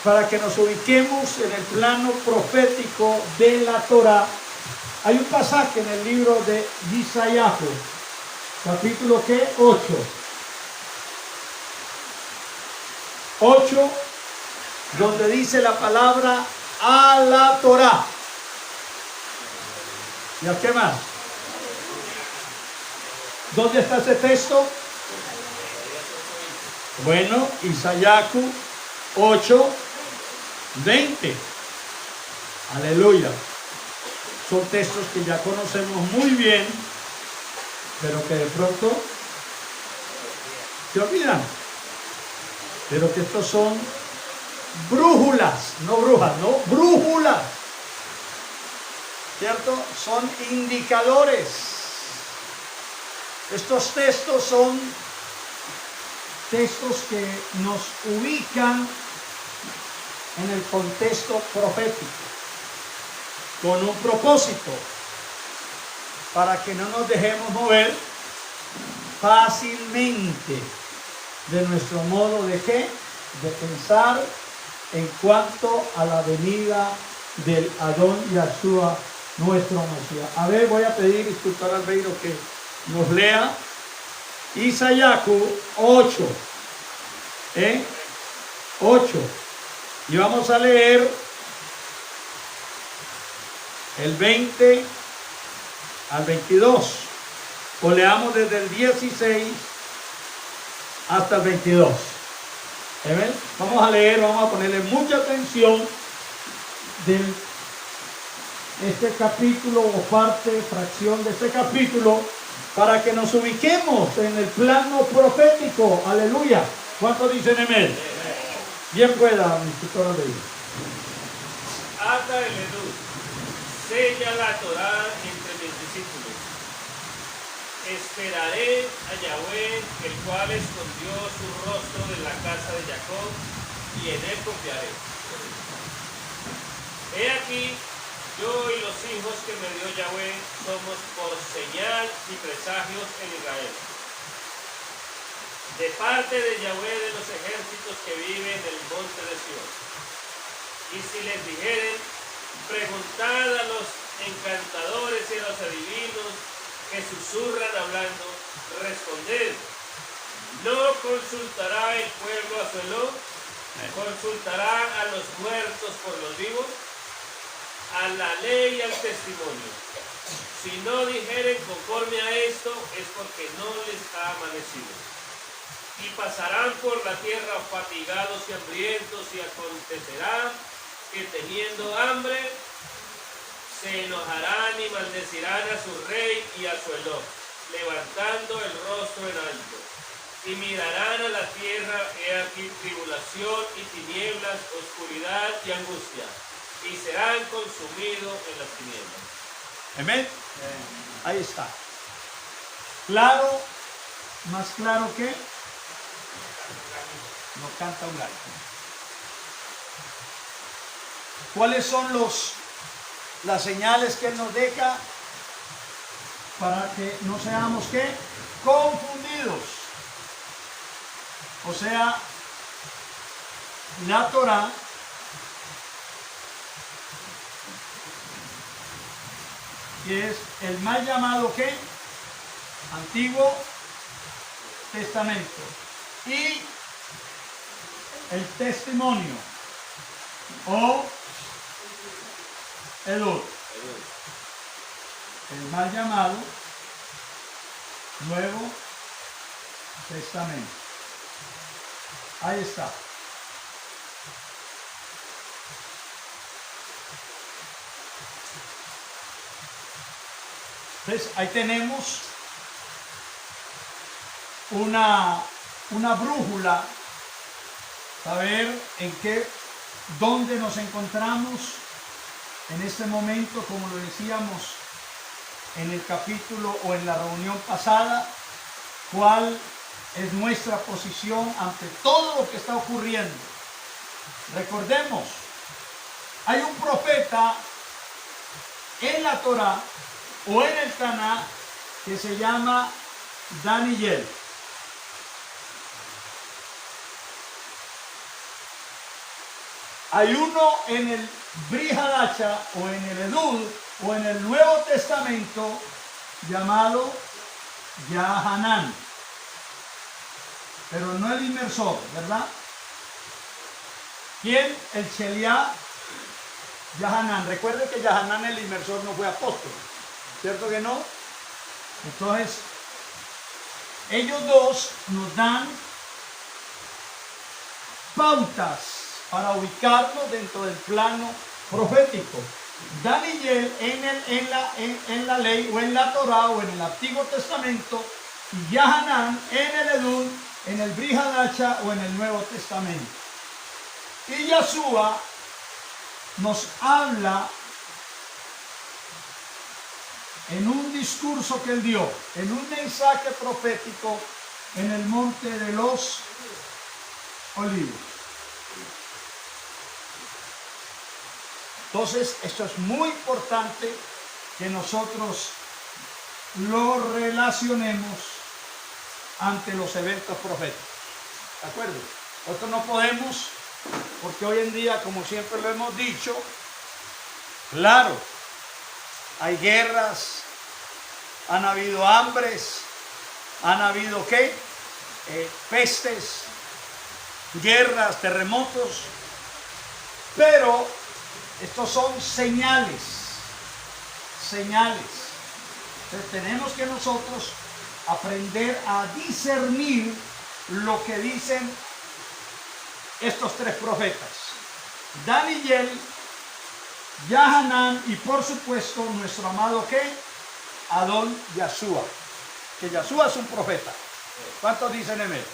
para que nos ubiquemos en el plano profético de la Torá, hay un pasaje en el libro de Isaías, capítulo 8, donde dice la palabra a la Torá. ¿Y a qué más? ¿Dónde está ese texto? Bueno, Isaías 8:20. Aleluya. Son textos que ya conocemos muy bien, pero que de pronto se olvidan. Pero que estos son brújulas, no brujas, no, brújulas. ¿Cierto? Son indicadores. Estos textos son textos que nos ubican en el contexto profético, con un propósito, para que no nos dejemos mover fácilmente de nuestro modo de pensar en cuanto a la venida del Adón Yahshua, nuestro Mesías. A ver, voy a pedir, instructor Albeiro, que nos lea Isaías 8, 8, y vamos a leer el 20 al 22, o leamos desde el 16 hasta el 22. ¿Ven? Vamos a leer, vamos a ponerle mucha atención de este capítulo o parte, fracción de este capítulo, para que nos ubiquemos en el plano profético. Aleluya. ¿Cuántos dicen amén? Bien pueda, mi instructora de Dios. Ata el Edú, sella la Torá entre mis discípulos. Esperaré a Yahweh, el cual escondió su rostro de la casa de Jacob, y en él confiaré. He aquí, yo y los hijos que me dio Yahweh somos por señal y presagios en Israel. De parte de Yahweh de los ejércitos que viven en el monte de Sion. Y si les dijeren, preguntad a los encantadores y a los adivinos que susurran hablando, responded, ¿no consultará el pueblo a su Eló? ¿Consultará a los muertos por los vivos? A la ley y al testimonio. Si no dijeren conforme a esto, es porque no les ha amanecido. Y pasarán por la tierra fatigados y hambrientos, y acontecerá que teniendo hambre, se enojarán y maldecirán a su rey y a su Eló, levantando el rostro en alto. Y mirarán a la tierra, he aquí tribulación y tinieblas, oscuridad y angustia, y serán consumidos en las tinieblas. Amén. Ahí está. Claro, más claro que no canta un gallo. ¿Cuáles son las señales que Él nos deja para que no seamos confundidos? O sea, la Torá que es el mal llamado Antiguo Testamento, y el testimonio o el mal llamado Nuevo Testamento. Ahí está. Entonces, ahí tenemos una brújula, saber dónde nos encontramos en este momento, como lo decíamos en el capítulo o en la reunión pasada, cuál es nuestra posición ante todo lo que está ocurriendo. Recordemos, hay un profeta en la Torá o en el Taná que se llama Daniel. Hay uno en el Brit Hadashah o en el Edud o en el Nuevo Testamento llamado Yahanan, pero no el inmersor, ¿verdad? ¿Quién? El Sheliá Yahanan. Recuerden que Yahanan, el inmersor, no fue apóstol, ¿cierto que no? Entonces, ellos dos nos dan pautas para ubicarnos dentro del plano profético. Daniel en la ley o en la Torah o en el Antiguo Testamento, y Yahanan en el Edud, en el Brit Hadashah o en el Nuevo Testamento. Y Yahshua nos habla en un discurso que él dio, en un mensaje profético en el Monte de los Olivos. Entonces, esto es muy importante que nosotros lo relacionemos ante los eventos proféticos. ¿De acuerdo? Nosotros no podemos, porque hoy en día, como siempre lo hemos dicho, claro, hay guerras, han habido hambres, han habido ¿qué? Pestes, guerras, terremotos, pero estos son señales. Entonces tenemos que nosotros aprender a discernir lo que dicen estos tres profetas: Daniel, Yahanan y por supuesto nuestro amado ¿qué? Adón Yahshua, que Yahshua es un profeta. ¿Cuántos dicen amén?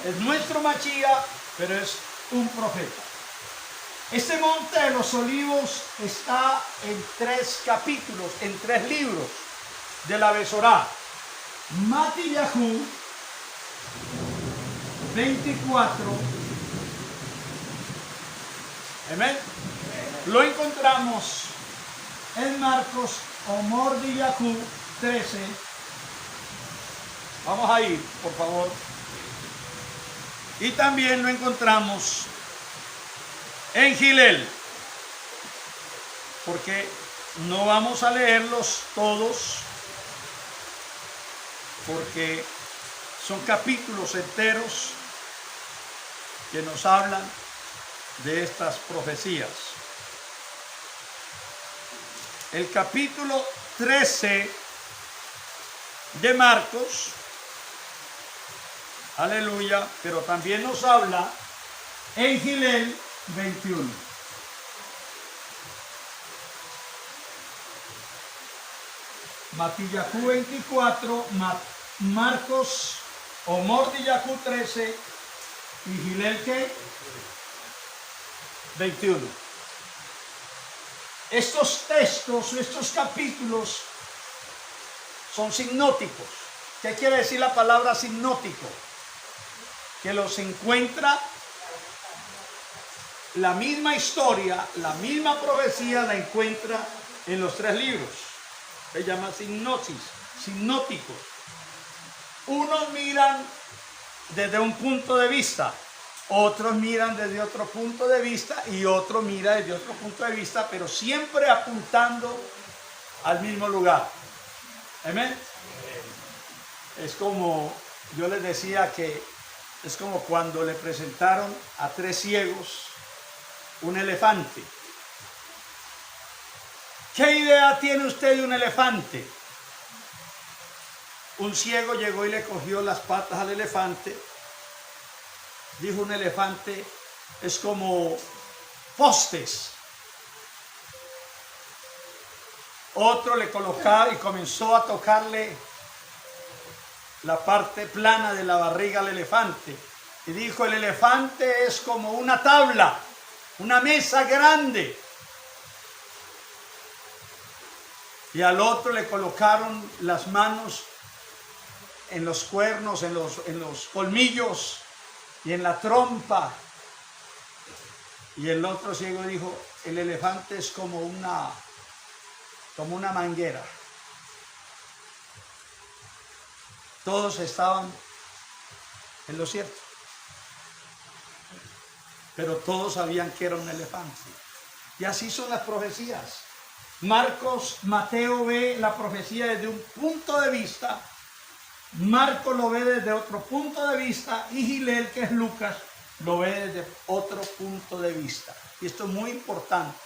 Es nuestro Mashiach, pero es un profeta. Este Monte de los Olivos está en 3 capítulos, en 3 libros de la Besorá. Matillahu 24. Amén. Lo encontramos en Marcos o Mordillahu 13. Vamos a ir, por favor. Y también lo encontramos en Gilel, porque no vamos a leerlos todos, porque son capítulos enteros que nos hablan de estas profecías. El capítulo 13 de Marcos, aleluya, pero también nos habla en Gilel 21. Matillahu 24, Marcos o Mordillahu 13 y Gilel ¿qué? 21. Estos textos, estos capítulos son sinóticos. ¿Qué quiere decir la palabra sinótico? Que los encuentra la misma historia, la misma profecía la encuentra en los 3 libros. Se llama sinopsis, sinóticos. Unos miran desde un punto de vista, otros miran desde otro punto de vista y otro mira desde otro punto de vista, pero siempre apuntando al mismo lugar. Amén. Es como yo les decía que es como cuando le presentaron a 3 ciegos un elefante. ¿Qué idea tiene usted de un elefante? Un ciego llegó y le cogió las patas al elefante. Dijo: un elefante es como postes. Otro le colocaba y comenzó a tocarle la parte plana de la barriga al elefante. Y dijo: el elefante es como una tabla, una mesa grande. Y al otro le colocaron las manos en los cuernos, en los colmillos y en la trompa. Y el otro ciego dijo: el elefante es como una manguera. Todos estaban en lo cierto. pero todos sabían que era un elefante. Y así son las profecías. Marcos, Mateo ve la profecía desde un punto de vista, Marcos lo ve desde otro punto de vista y Gilel, que es Lucas, lo ve desde otro punto de vista. Y esto es muy importante.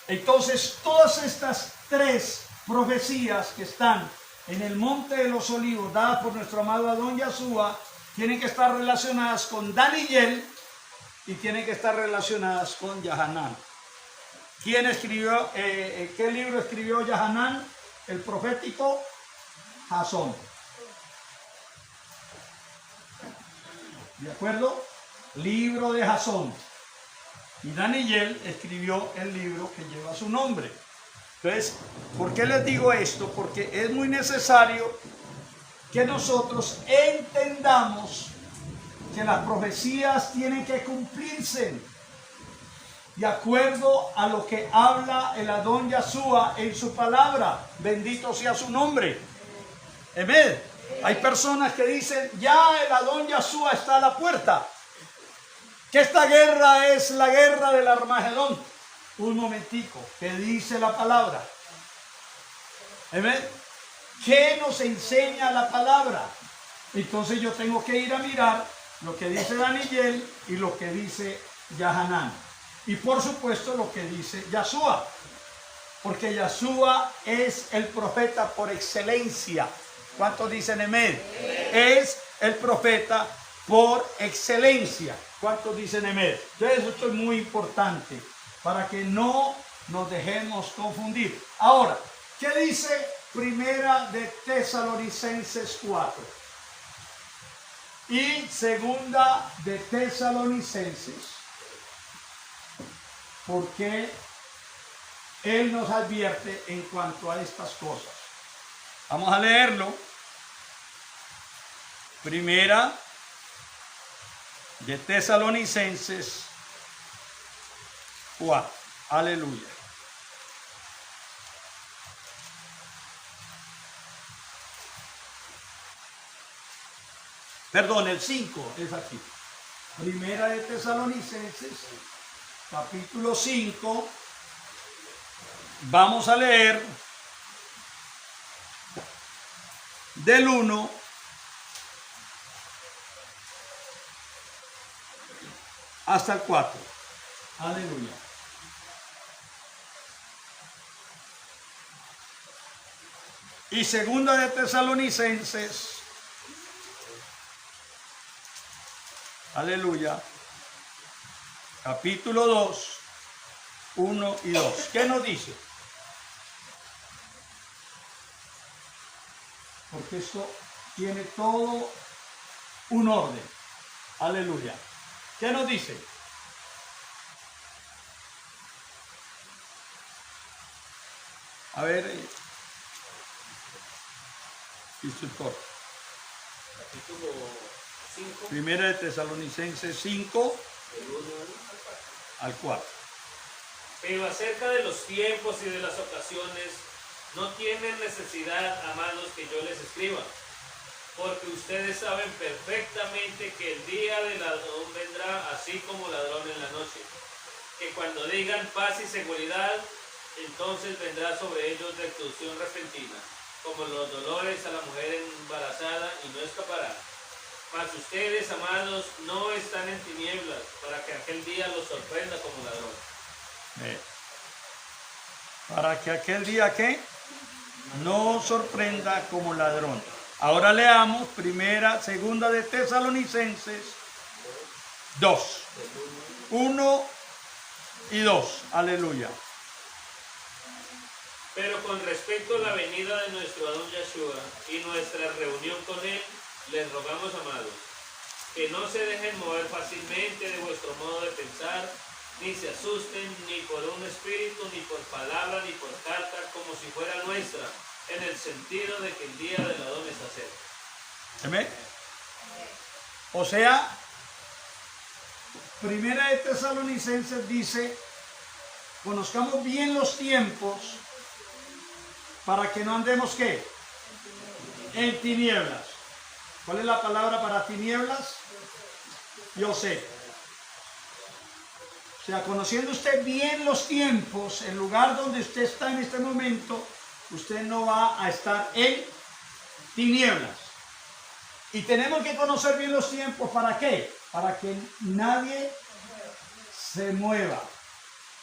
Entonces, todas estas tres profecías que están en el Monte de los Olivos, dadas por nuestro amado Adón Yahshua, tienen que estar relacionadas con Daniel y tienen que estar relacionadas con Yahanán. ¿Quién escribió, qué libro escribió Yahanán? El profético Jasón. ¿De acuerdo? Libro de Jasón. Y Daniel escribió el libro que lleva su nombre. Entonces, ¿por qué les digo esto? Porque es muy necesario que nosotros entendamos que las profecías tienen que cumplirse de acuerdo a lo que habla el Adón Yahshua en su palabra. Bendito sea su nombre. Amén. Hay personas que dicen, ya el Adón Yahshua está a la puerta, que esta guerra es la guerra del Armagedón. Un momentico, ¿qué dice la palabra? Amén. ¿Qué nos enseña la palabra? Entonces yo tengo que ir a mirar lo que dice Daniel y lo que dice Yahanán. Y por supuesto lo que dice Yahshua. Porque Yahshua es el profeta por excelencia. ¿Cuántos dicen amén? Es el profeta por excelencia. ¿Cuántos dicen amén? Entonces esto es muy importante para que no nos dejemos confundir. Ahora, ¿qué dice Primera de Tesalonicenses 4? Y Segunda de Tesalonicenses, porque Él nos advierte en cuanto a estas cosas. Vamos a leerlo. Primera de Tesalonicenses 4. Aleluya. Perdón, el 5 es aquí. Primera de Tesalonicenses, capítulo 5. Vamos a leer del 1 hasta el 4. Aleluya. Y Segunda de Tesalonicenses, aleluya, capítulo 2, 1 y 2. ¿Qué nos dice? Porque esto tiene todo un orden. Aleluya. ¿Qué nos dice? A ver, instructor. Capítulo 5. Primera de Tesalonicenses 5, Del 1 al 4. Pero acerca de los tiempos y de las ocasiones, no tienen necesidad, amados, que yo les escriba, porque ustedes saben perfectamente que el día del ladrón vendrá así como ladrón en la noche, que cuando digan paz y seguridad, entonces vendrá sobre ellos destrucción repentina, como los dolores a la mujer embarazada, y no escapará. Mas ustedes, amados, no están en tinieblas, para que aquel día los sorprenda como ladrón. Para que aquel día que no sorprenda como ladrón. Ahora leamos Segunda de Tesalonicenses 2, 1 y 2. Aleluya. Pero con respecto a la venida de nuestro Adón Yahshua y nuestra reunión con él, les rogamos, amados, que no se dejen mover fácilmente de vuestro modo de pensar, ni se asusten ni por un espíritu, ni por palabra, ni por carta, como si fuera nuestra, en el sentido de que el día del Adón está cerca. ¿Amén? O sea, Primera de Tesalonicenses dice, conozcamos bien los tiempos para que no andemos, ¿qué? En tinieblas. ¿Cuál es la palabra para tinieblas? Yo sé. O sea, conociendo usted bien los tiempos, el lugar donde usted está en este momento, usted no va a estar en tinieblas. Y tenemos que conocer bien los tiempos. ¿Para qué? Para que nadie se mueva.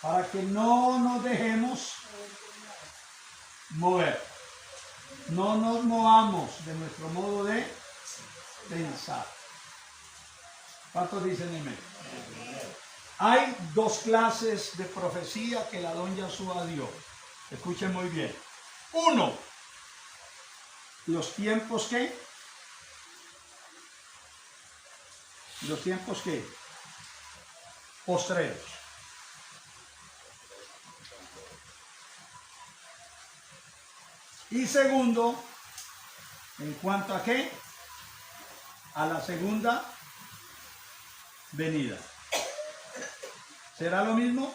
Para que no nos dejemos mover. No nos movamos de nuestro modo de pensar. ¿Cuántos dicen amén? Hay dos clases de profecía que la don Yahshua dio. Escuchen muy bien. Uno, los tiempos que, postreros. Y segundo, en cuanto a qué, a la segunda venida. ¿Será lo mismo?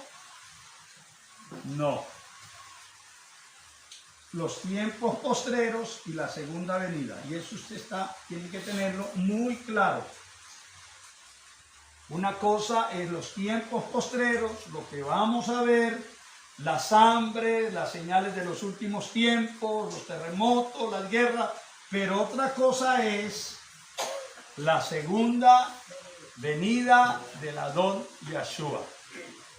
No. Los tiempos postreros y la segunda venida. Y eso usted tiene que tenerlo muy claro. Una cosa es los tiempos postreros, lo que vamos a ver, las hambres, las señales de los últimos tiempos, los terremotos, las guerras. Pero otra cosa es la segunda venida del Adón Yahshua.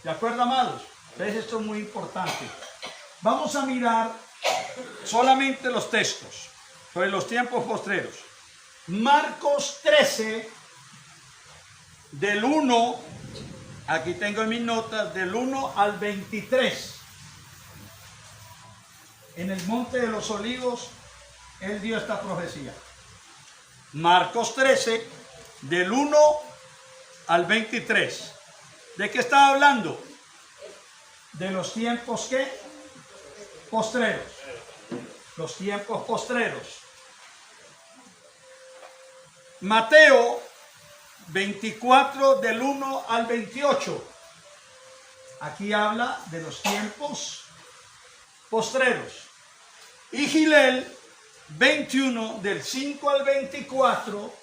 ¿De acuerdo, amados? Entonces esto es muy importante. Vamos a mirar solamente los textos sobre los tiempos postreros. Marcos 13, del 1, aquí tengo en mis notas, del 1 al 23. En el Monte de los Olivos, él dio esta profecía. Marcos 13, del 1 al 23. ¿De qué estaba hablando? De los tiempos ¿qué? Postreros. Los tiempos postreros. Mateo 24 del 1 al 28. Aquí habla de los tiempos postreros. Y Gilel 21 del 5 al 24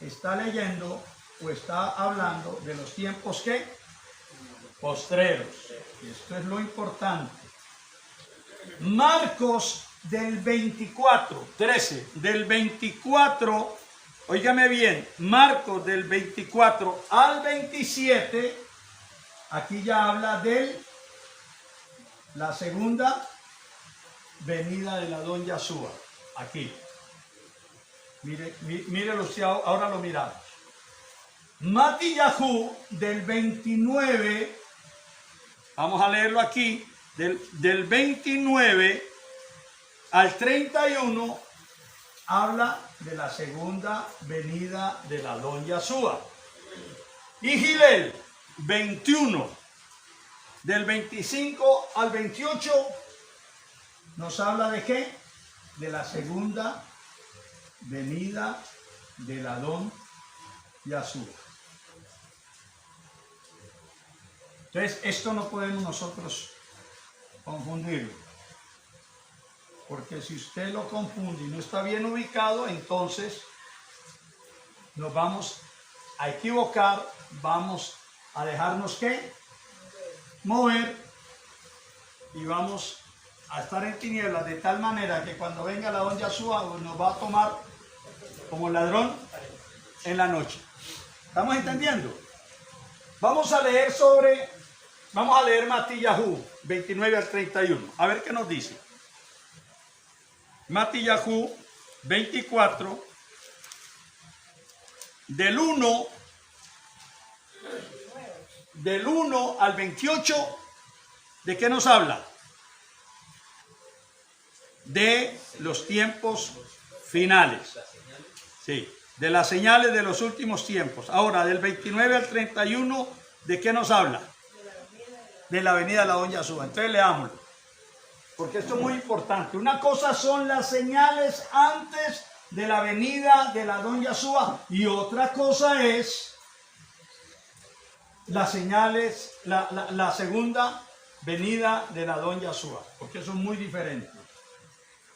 está leyendo o está hablando de los tiempos ¿qué? Postreros. Y esto es lo importante. Marcos del 24, 13, del 24, óigame bien, Marcos del 24 al 27, aquí ya habla de la segunda venida del Adón Yahshua. Aquí. Mírelo, ahora lo miramos. Matillahu del 29, vamos a leerlo aquí, del 29 al 31, habla de la segunda venida del Adón Yahshua. Y Gilel 21, del 25 al 28, nos habla de qué? De la segunda venida del Adón Yahshua. Entonces, esto no podemos nosotros confundirlo. Porque si usted lo confunde y no está bien ubicado, entonces nos vamos a equivocar, vamos a dejarnos ¿qué? Mover y vamos a estar en tinieblas de tal manera que cuando venga el Adón Yahshua nos va a tomar como ladrón en la noche. ¿Estamos entendiendo? Vamos a leer Matillahu 29 al 31. A ver qué nos dice. Matillahu 24, del 1 al 28, ¿de qué nos habla? De los tiempos finales. Sí, de las señales de los últimos tiempos. Ahora, del 29 al 31, ¿de qué nos habla? De la venida de la Adón Yahshua. Entonces leámoslo, porque esto es muy importante. Una cosa son las señales antes de la venida de la Adón Yahshua y otra cosa es las señales, la segunda venida de la Adón Yahshua, porque son muy diferentes.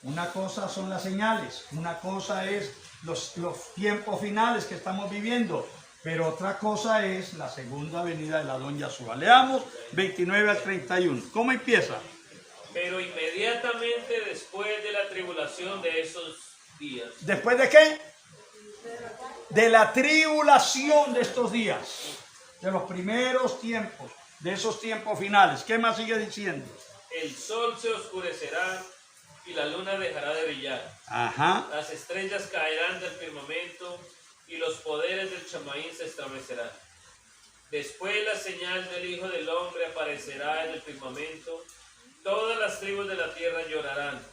Una cosa son las señales, una cosa es los tiempos finales que estamos viviendo. Pero otra cosa es la segunda venida de la don Yahshua. Leamos 29 al 31. ¿Cómo empieza? Pero inmediatamente después de la tribulación de esos días. ¿Después de qué? De la tribulación de estos días. De los primeros tiempos. De esos tiempos finales. ¿Qué más sigue diciendo? El sol se oscurecerá y la luna dejará de brillar. Ajá. Las estrellas caerán del firmamento y los poderes del Chamaín se estremecerán. Después la señal del Hijo del Hombre aparecerá en el firmamento. Todas las tribus de la tierra llorarán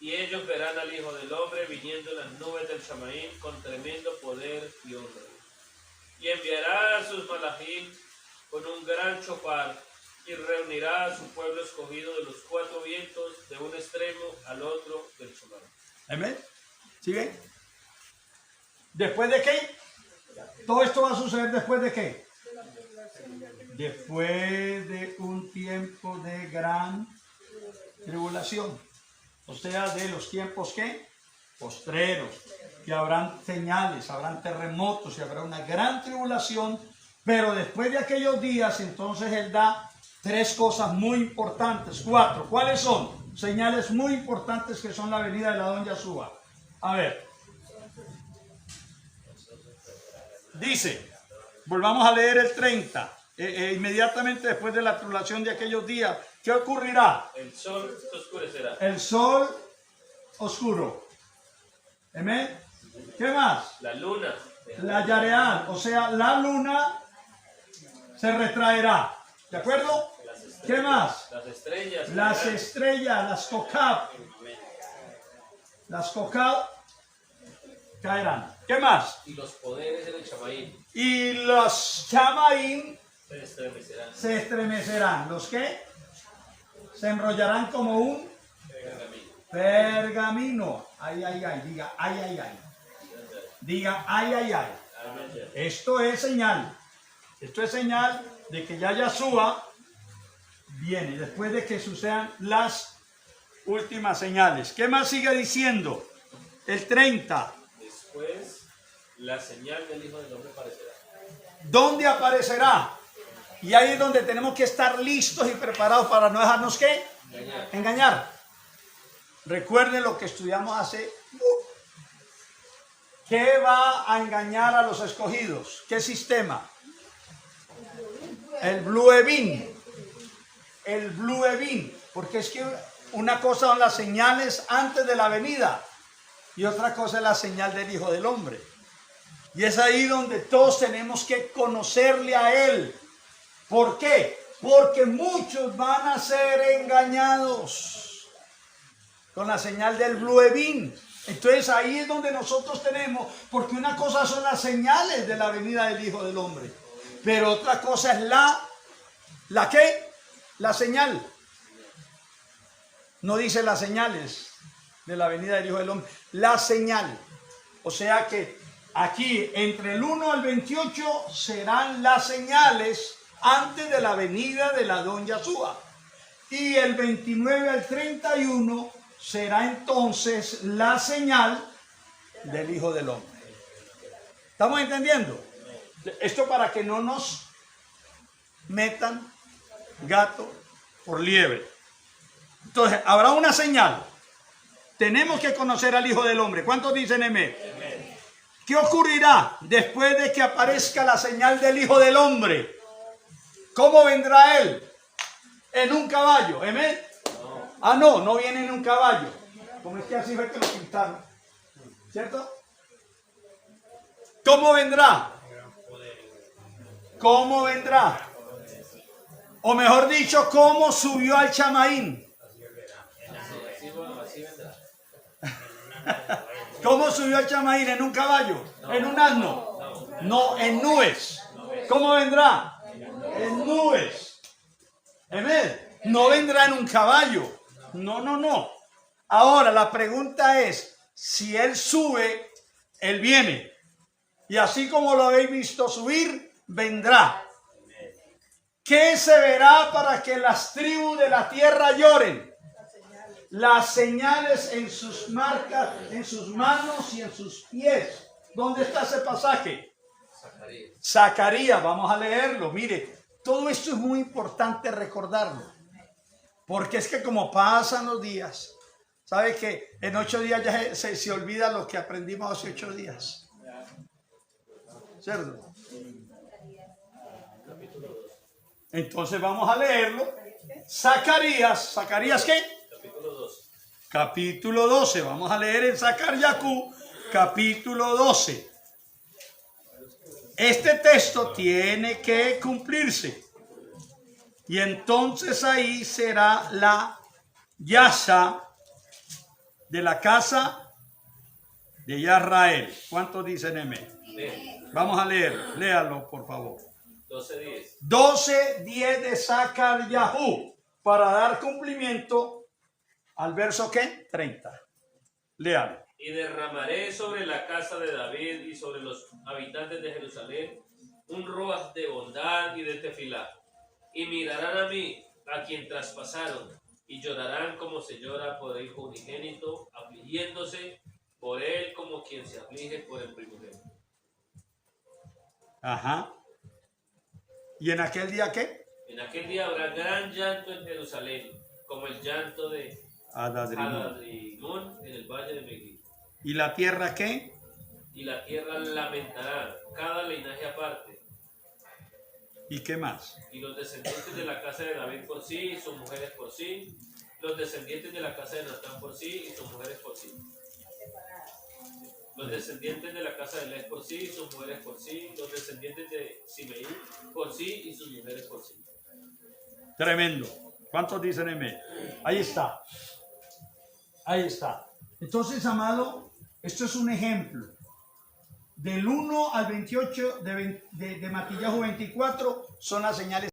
y ellos verán al Hijo del Hombre viniendo en las nubes del Chamaín con tremendo poder y honra. Y enviará a sus malachim con un gran chofar y reunirá a su pueblo escogido de los cuatro vientos, de un extremo al otro del Chamaín. Amén. ¿Sigue? ¿Después de qué? Todo esto va a suceder después de qué? Después de un tiempo de gran tribulación. O sea, de los tiempos ¿qué? Postreros. Que habrán señales, habrán terremotos y habrá una gran tribulación. Pero después de aquellos días, entonces Él da tres cosas muy importantes. Cuatro. ¿Cuáles son? Señales muy importantes que son la venida de la don Yahshua. A ver. Dice, volvamos a leer el 30. Inmediatamente después de la tribulación de aquellos días, ¿qué ocurrirá? El sol se oscurecerá. El sol oscuro. ¿Amén? ¿Qué más? La luna. La yareal, o sea, la luna se retraerá. ¿De acuerdo? ¿Qué más? Las estrellas. Las estrellas, las kokab caerán. ¿Qué más? Y los poderes del Chamaín Y los chamaín se estremecerán. se estremecerán. ¿Los qué? Se enrollarán como un pergamino. Ay, ay, ay. Diga, ay, ay, ay. Diga, ay, ay, ay. Esto es señal. Esto es señal de que ya Yahshua viene después de que sucedan las últimas señales. ¿Qué más sigue diciendo? El 30. Después, la señal del Hijo del Hombre aparecerá. ¿Dónde aparecerá? Y ahí es donde tenemos que estar listos y preparados para no dejarnos ¿qué? Engañar. Recuerden lo que estudiamos hace. ¿Qué va a engañar a los escogidos? ¿Qué sistema? El Blue Evin. El Blue Evin. Porque es que una cosa son las señales antes de la venida y otra cosa es la señal del Hijo del Hombre. Y es ahí donde todos tenemos que conocerle a Él. ¿Por qué? Porque muchos van a ser engañados con la señal del Blue Evin. Entonces ahí es donde nosotros tenemos, porque una cosa son las señales de la venida del Hijo del Hombre, pero otra cosa es ¿la qué? La señal. No dice las señales de la venida del Hijo del Hombre, la señal. O sea que aquí entre el 1 al 28 serán las señales antes de la venida de la don Yahshua. Y el 29 al 31 será entonces la señal del Hijo del Hombre. ¿Estamos entendiendo? Esto para que no nos metan gato por liebre. Entonces, habrá una señal. Tenemos que conocer al Hijo del Hombre. ¿Cuántos dicen amén? ¿Qué ocurrirá después de que aparezca la señal del Hijo del Hombre? ¿Cómo vendrá Él? En un caballo. ¿Amén? Ah, no viene en un caballo. Como es que así fue que lo pintaron. ¿Cierto? ¿Cómo vendrá? ¿Cómo vendrá? O mejor dicho, ¿cómo subió al Chamaín? ¿Cómo subió al Chamaín? ¿En un caballo? ¿En un asno? No, en nubes. ¿Cómo vendrá? En nubes. ¿Amén? No vendrá en un caballo. No. Ahora la pregunta es, si Él sube, Él viene. Y así como lo habéis visto subir, vendrá. ¿Qué se verá para que las tribus de la tierra lloren? Las señales en sus marcas, en sus manos y en sus pies. ¿Dónde está ese pasaje? Zacarías, vamos a leerlo. Mire, todo esto es muy importante recordarlo. Porque es que como pasan los días, ¿sabe que en 8 días ya se olvida lo que aprendimos hace 8 días? ¿Cierto? Entonces vamos a leerlo. Zacarías, ¿Zacarías qué? Capítulo 12. Capítulo 12. Vamos a leer en Zacarías, capítulo 12. Este texto tiene que cumplirse. Y entonces ahí será la yasha de la casa de Israel. ¿Cuántos dicen amén? Vamos a leer. Léalo, por favor. 12:10. 12:10 de Zacarías para dar cumplimiento al verso ¿qué? 30. Léalo. Y derramaré sobre la casa de David y sobre los habitantes de Jerusalén un ruaj de bondad y de tefilá. Y mirarán a mí, a quien traspasaron, y llorarán como se llora por el hijo unigénito, afligiéndose por él como quien se aflige por el primogénito. Ajá. ¿Y en aquel día qué? En aquel día habrá gran llanto en Jerusalén, como el llanto de Adadrimón en el valle de Megiddo. ¿Y la tierra qué? Y la tierra lamentará, cada linaje aparte. ¿Y qué más? Y los descendientes de la casa de David por sí y sus mujeres por sí, los descendientes de la casa de Natán por sí y sus mujeres por sí. Los descendientes de la casa de Les por sí y sus mujeres por sí, los descendientes de Simeí por sí y sus mujeres por sí. Tremendo. ¿Cuántos dicen amén? Ahí está. Ahí está. Entonces, amado, esto es un ejemplo. Del 1 al 28 de Matillahu 24 son las señales.